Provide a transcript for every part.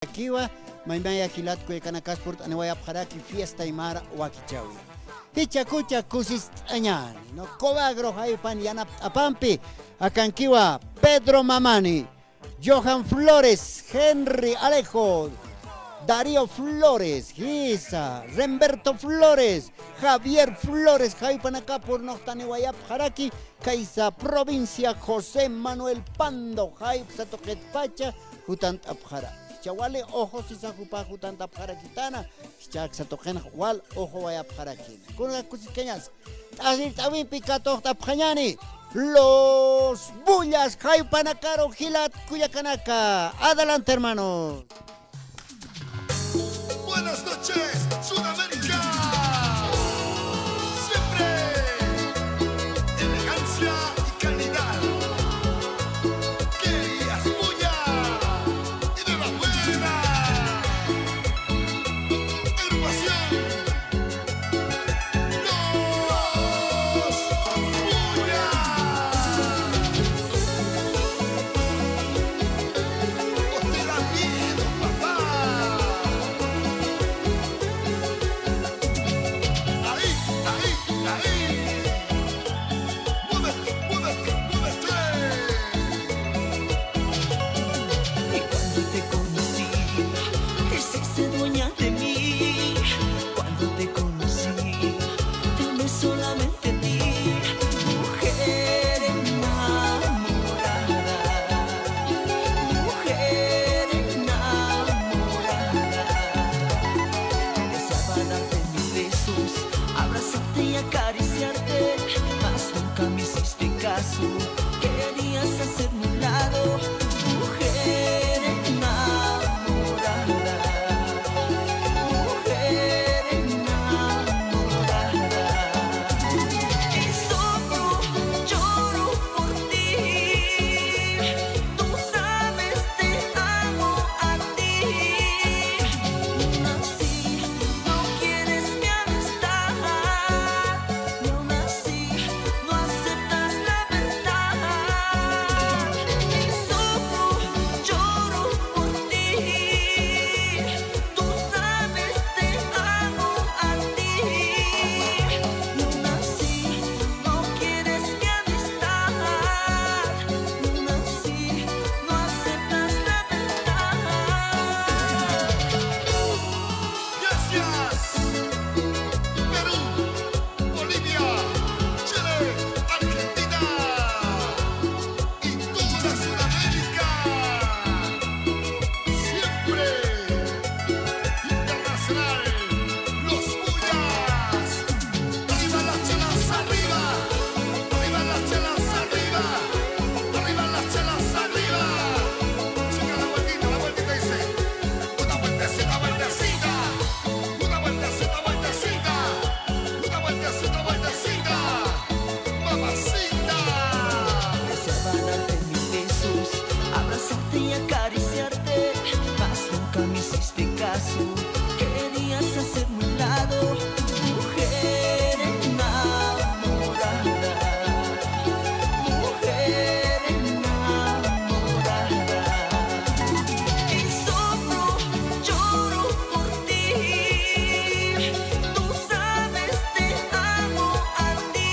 Kiwa, maimaya kilat kue kanakasport anewaya paraki fiesta imara wakichawi. Hicha kucha kusis añan, no covagro pan yanap apampi, akankiwa Pedro Mamani, Johan Flores, Henry Alejo, Darío Flores, Gisa, Remberto Flores, Javier Flores, Jaipanacá por Noctanewayap Jaraki, Kaisa Provincia, José Manuel Pando, Jaip Satoket Pacha, Jutant Abjara. Chawale ojo si sajupa Jutant Abjara Kitana, Chak Satoken Wal, ojo Wayap Jarakina. Con las cosas así también picato Abjanyani. Los Bullas, Jaipanacaro, Gilat, Cuyacanaka. Adelante, hermanos. Buenas noches, Sudamérica. Siempre elegancia y calidad. Querías bulla y de la buena. Agrupación. Los Bullas. No te da miedo, papá. Acariciarte, mas nunca me hiciste caso. Querías hacerme un lado, mujer enamorada, mujer enamorada. Y solo lloro por ti. Tú sabes, te amo a ti. Aún así, no quieres mi amistad. Acariciarte, mas nunca me hiciste caso. Querías hacerme un lado, mujer enamorada, mujer enamorada. Y solo lloro por ti. Tú sabes, te amo a ti.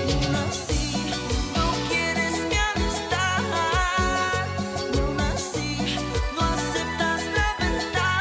Aún así, no quieres mi amistad. No aceptas la verdad.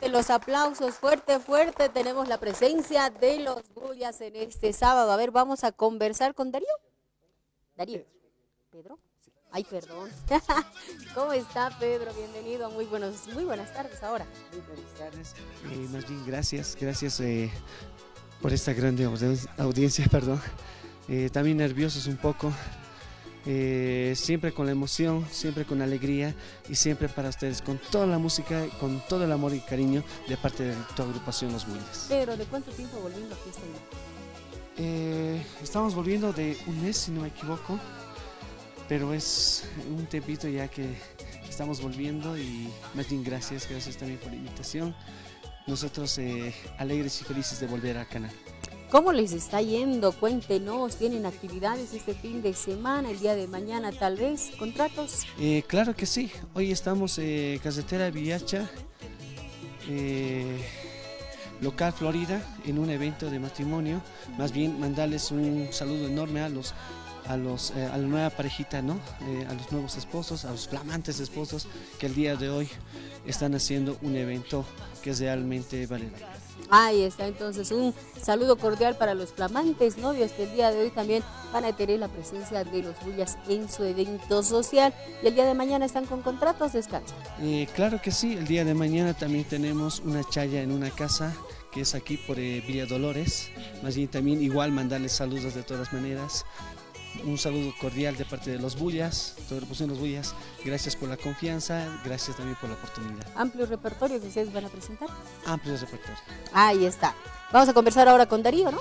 Fuerte los aplausos, fuerte, fuerte. Tenemos la presencia de los Bullas en este sábado. A ver, vamos a conversar con Darío. Darío. ¿Pedro? Ay, perdón. ¿Cómo está, Pedro? Bienvenido. Muy buenas tardes ahora. Muy buenas tardes. Más bien, gracias por esta grande audiencia, perdón. También nerviosos un poco. Siempre con la emoción, siempre con alegría y siempre para ustedes, con toda la música, con todo el amor y cariño de parte de tu agrupación Los Bullas. Pedro, ¿de cuánto tiempo volviendo a Fiesta Aymara? Estamos volviendo de un mes, si no me equivoco, pero es un tempito ya que estamos volviendo y más bien gracias también por la invitación. Nosotros alegres y felices de volver al canal. ¿Cómo les está yendo? Cuéntenos, ¿tienen actividades este fin de semana, el día de mañana tal vez? ¿Contratos? Claro que sí, hoy estamos Carretera Villacha, local Florida, en un evento de matrimonio. Más bien mandarles un saludo enorme a la nueva parejita, ¿no? A los nuevos esposos, a los flamantes esposos que el día de hoy están haciendo un evento que realmente vale la pena. Ahí está, entonces un saludo cordial para los flamantes novios que el día de hoy también van a tener la presencia de los Bullas en su evento social. Y el día de mañana están con contratos, descanso. Claro que sí, el día de mañana también tenemos una chaya en una casa que es aquí por Villa Dolores. Más bien también igual mandarles saludos de todas maneras. Un saludo cordial de parte de los Bullas, toda la agrupación Los Bullas. Gracias por la confianza, gracias también por la oportunidad. Amplio repertorio que ustedes van a presentar. Amplio repertorio. Ahí está. Vamos a conversar ahora con Darío, ¿no?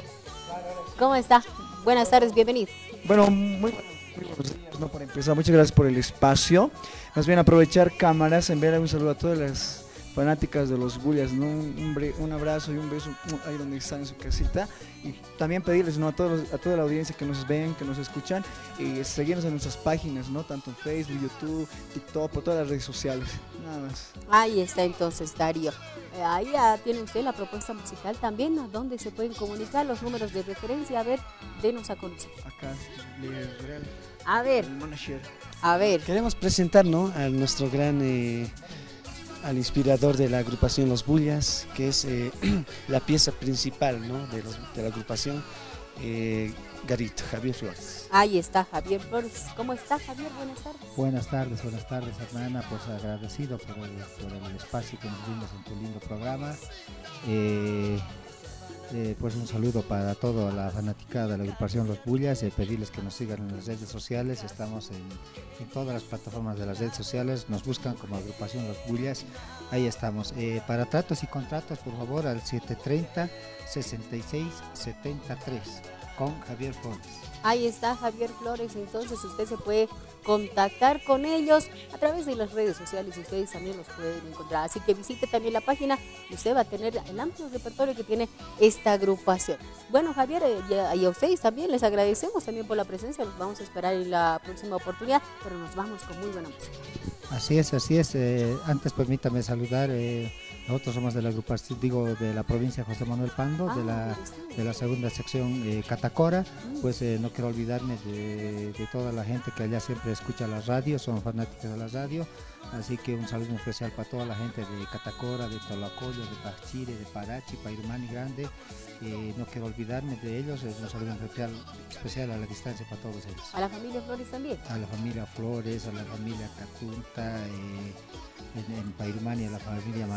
¿Cómo está? Buenas tardes, bienvenido. Bueno, muy buenos días, ¿no? Por empezar, muchas gracias por el espacio. Más bien aprovechar cámaras, enviar un saludo a todas las fanáticas de los Bullas, ¿no? Un abrazo y un beso ahí donde están en su casita. Y también pedirles, ¿no? a toda la audiencia que nos ven, que nos escuchan, y seguirnos en nuestras páginas, ¿no? Tanto en Facebook, YouTube, TikTok, por todas las redes sociales. Nada más. Ahí está entonces Darío. Ahí ya tiene usted la propuesta musical también, a dónde se pueden comunicar, los números de referencia. A ver, denos a conocer. Acá, Real, A ver, el manager. a ver. Queremos presentar, ¿no? A nuestro gran, al inspirador de la agrupación Los Bullas, que es la pieza principal, ¿no? de la agrupación, Garito, Javier Flores. Ahí está Javier Flores. ¿Cómo está, Javier? Buenas tardes. Buenas tardes, hermana. Pues agradecido por el espacio que nos brindas en tu lindo programa. Pues un saludo para toda la fanaticada de la agrupación Los Bullas, pedirles que nos sigan en las redes sociales. Estamos en todas las plataformas de las redes sociales, nos buscan como agrupación Los Bullas, ahí estamos. Para tratos y contratos, por favor, al 730-6673 con Javier Flores. Ahí está Javier Flores, entonces usted se puede contactar con ellos a través de las redes sociales, ustedes también los pueden encontrar, así que visite también la página y usted va a tener el amplio repertorio que tiene esta agrupación. Bueno, Javier, y a ustedes también les agradecemos también por la presencia, los vamos a esperar en la próxima oportunidad, pero nos vamos con muy buena música. Así es, antes permítame saludar, nosotros somos de la agrupación, de la provincia José Manuel Pando, de la segunda sección Catacora, pues no quiero olvidarme de toda la gente que allá siempre escucha la radio, son fanáticos de la radio, así que un saludo especial para toda la gente de Catacora, de Tolacoyo, de Pachire, de Parachi, Pairumani Grande, no quiero olvidarme de ellos, un saludo especial a la distancia para todos ellos. ¿A la familia Flores también? A la familia Flores, a la familia Catunta, en Pairumani a la familia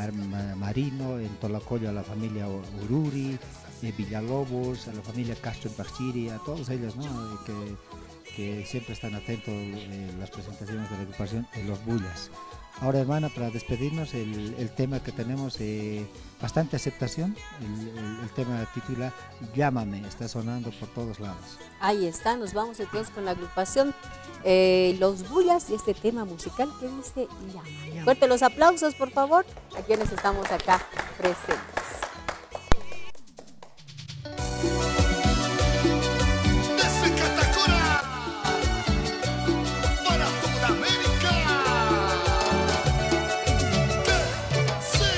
Marino, en Tolacoyo a la familia Ururi, Villalobos, a la familia Castro en Pachiri, a todos ellos, ¿no? que siempre están atentos en las presentaciones de la agrupación de Los Bullas. Ahora, hermana, para despedirnos, el tema que tenemos bastante aceptación, el tema titula Llámame, está sonando por todos lados. Ahí está, nos vamos entonces con la agrupación Los Bullas y este tema musical que dice Llámame. Fuerte los aplausos, por favor, a quienes estamos acá presentes. Desde Catacora para toda América. ¡Qué sí,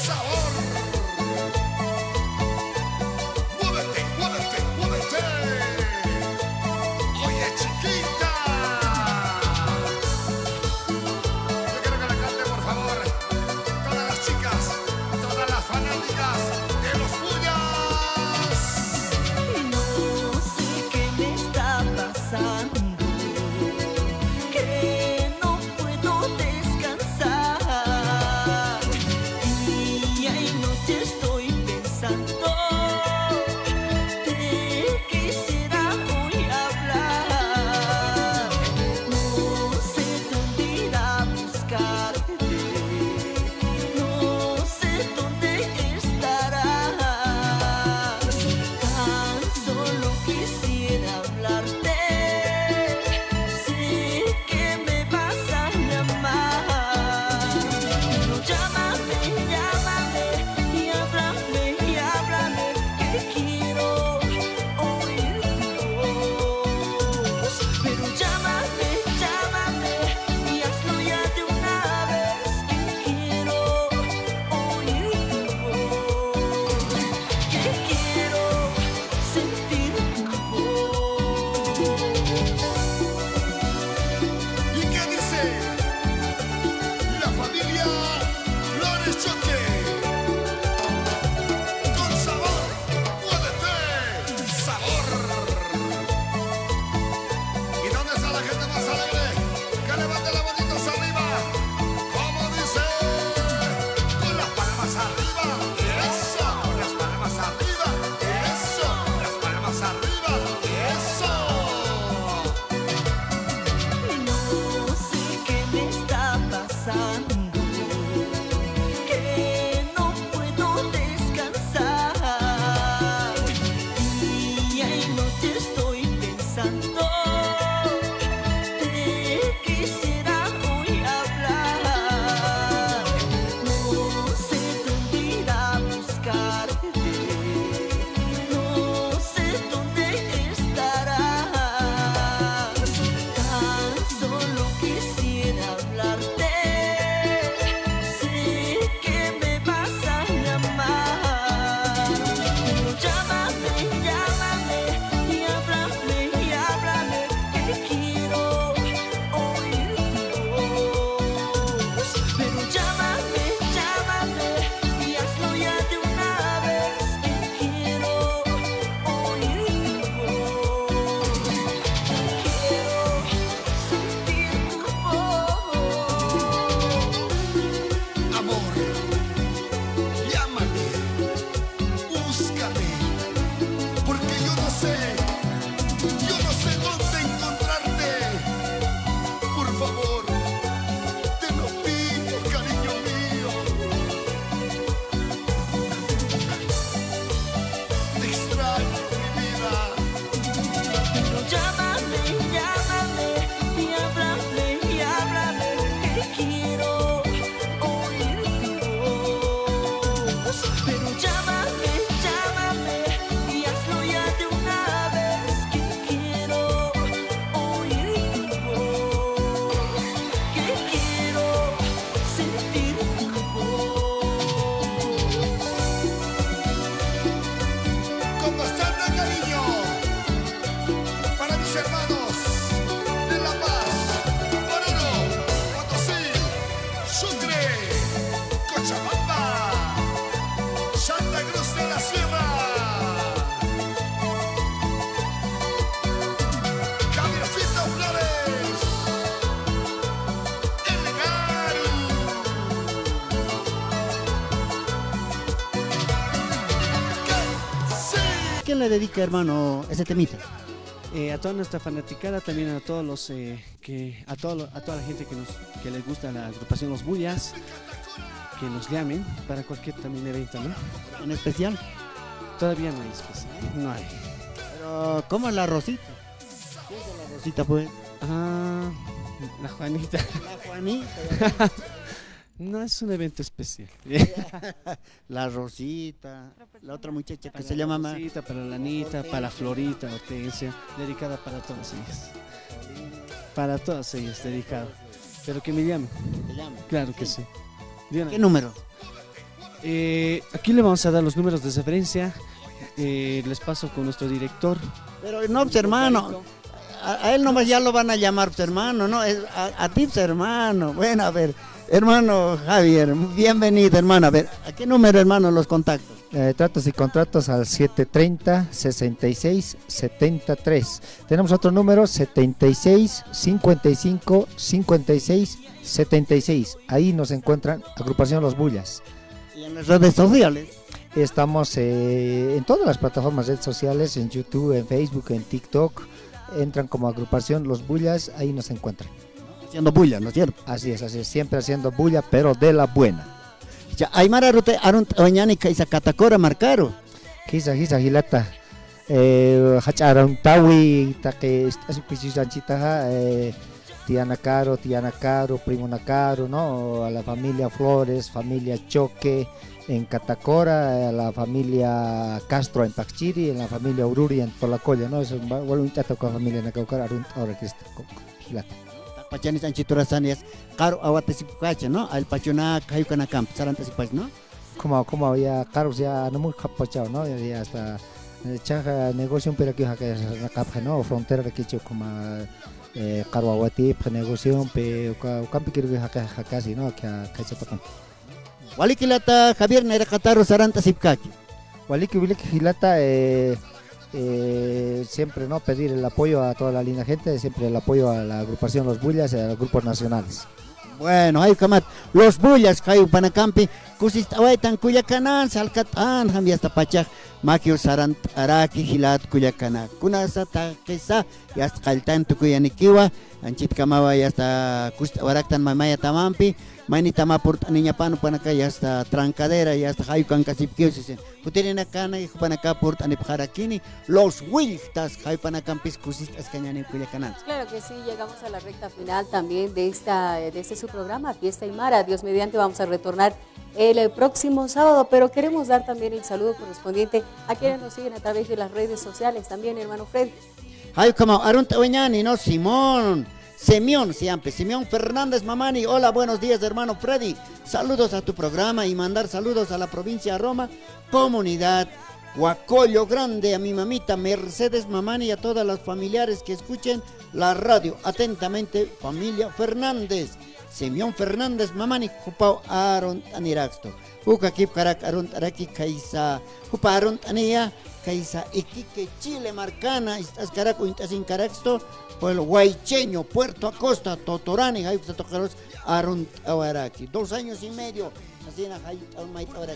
sabor! ¡Muévete, muévete, muévete! Oye, chiquita, yo quiero que la cante, por favor, todas las chicas. quién le dedica, hermano, ese temita? A toda nuestra fanaticada, también a todos los a toda la gente que les gusta la agrupación Los Bullas, que nos llamen para cualquier también evento, ¿no? En especial. Todavía no hay especial, no hay. Pero, ¿cómo es la Rosita? ¿Qué es la Rosita, pues? Ah, la Juanita. La Juanita. No es un evento especial. La Rosita. La otra muchacha que Para se llama... la Rosita, para la Anita, para la Florita, Hortensia, dedicada para todas ellas. Para todas ellas, dedicada. Pero que me llamen, ¿Te llama? claro que sí. Diana. ¿Qué número? Aquí le vamos a dar los números de referencia. Les paso con nuestro director. Pero no, pues, hermano. A él nomás ya lo van a llamar, pues, hermano, ¿no? A ti, pues, hermano. Bueno, a ver, hermano Javier, bienvenido, hermano. A ver, ¿a qué número, hermano, los contactos? Tratos y contratos al 730-66-73. Tenemos otro número, 76-55-56-76. Ahí nos encuentran Agrupación Los Bullas. Y en las redes sociales. Estamos en todas las plataformas redes sociales, en YouTube, en Facebook, en TikTok. Entran como Agrupación Los Bullas, ahí nos encuentran. Haciendo bulla, ¿no es cierto? Así es, siempre haciendo bulla, pero de la buena. Ya, Aymara Rute, Arunt, Oñani, Kaisa, Catacora, Marcaro. Kisa Gilata. Hacharon Tawi, Take, Asipisisanchita, Tiana Caro, Primo Nacaro, ¿no? A la familia Flores, familia Choque en Catacora, a la familia Castro en Pachiri, en la familia Ururi en Tolacoya, ¿no? Eso es un chato con la familia Nacaucara, ahora que está Gilata. Pachanis Anchiturasanias, Caro Awatesipacha, ¿no? Al Pachona, Cayucana Camp, Sarantesipach, ¿no? Como ya Carlos ya no muy capochado, ¿no? Ya hasta chaja negocio un pero que la capa, ¿no? Frontera que hecho como Carwawati, negocio, pero campi que casi, ¿no? Que se tocan. Walikilata, Javier Nerakataro, Sarantesipcachi. Waliki Gilata, siempre no pedir el apoyo a toda la linda gente, siempre el apoyo a la agrupación Los Bullas y a los grupos nacionales. Bueno, hay kamat Los Bullas, Kayu Panacampi, Kusit Awaitan Kuyacanan, Salcatan, Hambiasta Pachak, Makio Sarant Araki, Hilat Kuyacana, Kunasa Takesa, Yast Kaltan Tukuyanikiwa, Anchit Kamawa, Yasta Kust Waraktan Mamaya Tamampi, Manita Mapurt Niña Pano Panaka, Yasta Trancadera, Yasta Hayukan Kasipkiusin, Putirina Kana y Panacapurt Anipharakini, Los Wiltas, Haypanacampis, Kusit Escañani Kuyacanan. Claro que sí, llegamos a la recta final también de este su programa, Fiesta Aymara. Dios mediante vamos a retornar el próximo sábado, pero queremos dar también el saludo correspondiente a quienes nos siguen a través de las redes sociales también, hermano Fred. Hay como Arunta Oñani, ¿no? Simeón Fernández Mamani. Hola, buenos días, hermano Freddy. Saludos a tu programa y mandar saludos a la provincia de Roma, comunidad Huacollo Grande, a mi mamita Mercedes Mamani y a todos los familiares que escuchen la radio. Atentamente, familia Fernández. Simeón Fernández Mamani, Jupao Aron Aniraxto. Ukakip Karak Aron Araki Kaisa, Jupa Aron Ania, Kaisa Iquique, Chile Marcana, Istas Caraco, Intasin Caraxto, Pueblo Guaycheño, Puerto Acosta, Totorani, Hayuxa Tocaros, Aron Awaraki. 2 años y medio, Sasina Hayut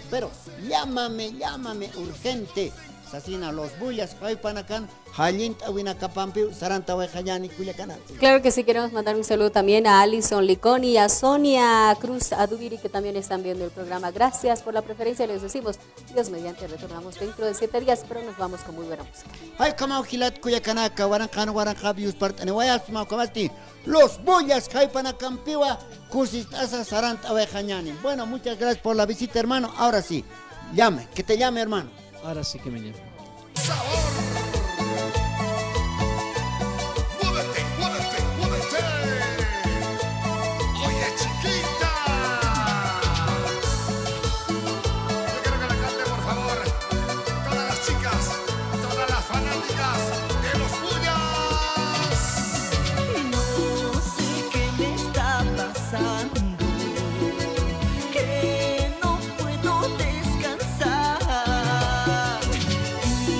pero llámame urgente. Sasina Los Bullas, Haypanacan, Halint Awinacapampi, Saranta Huayjayani, Culiacán. Claro que sí, queremos mandar un saludo también a Alison Liconi y a Sonia Cruz Adubiri, que también están viendo el programa. Gracias por la preferencia, les decimos, Dios mediante, retornamos dentro de 7 días, pero nos vamos con muy buena música. Hay como Gilat Culiacanaca, Waranjabius Partanehuayas, Macamasti, Los Bullas, Haypanacampiwa, Cusistasa, Saranta Huayjayani. Bueno, muchas gracias por la visita, hermano. Ahora sí, llame, que te llame, hermano. Ahora sí que me llamo. ¡Sabor! ¡Muévete, muévete, muévete! ¡Oye, chiquita! Yo quiero que la cante, por favor, todas las chicas, todas las fanáticas de Los Bullas. No sé qué me está pasando, que no puedo descansar. Y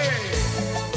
Oye,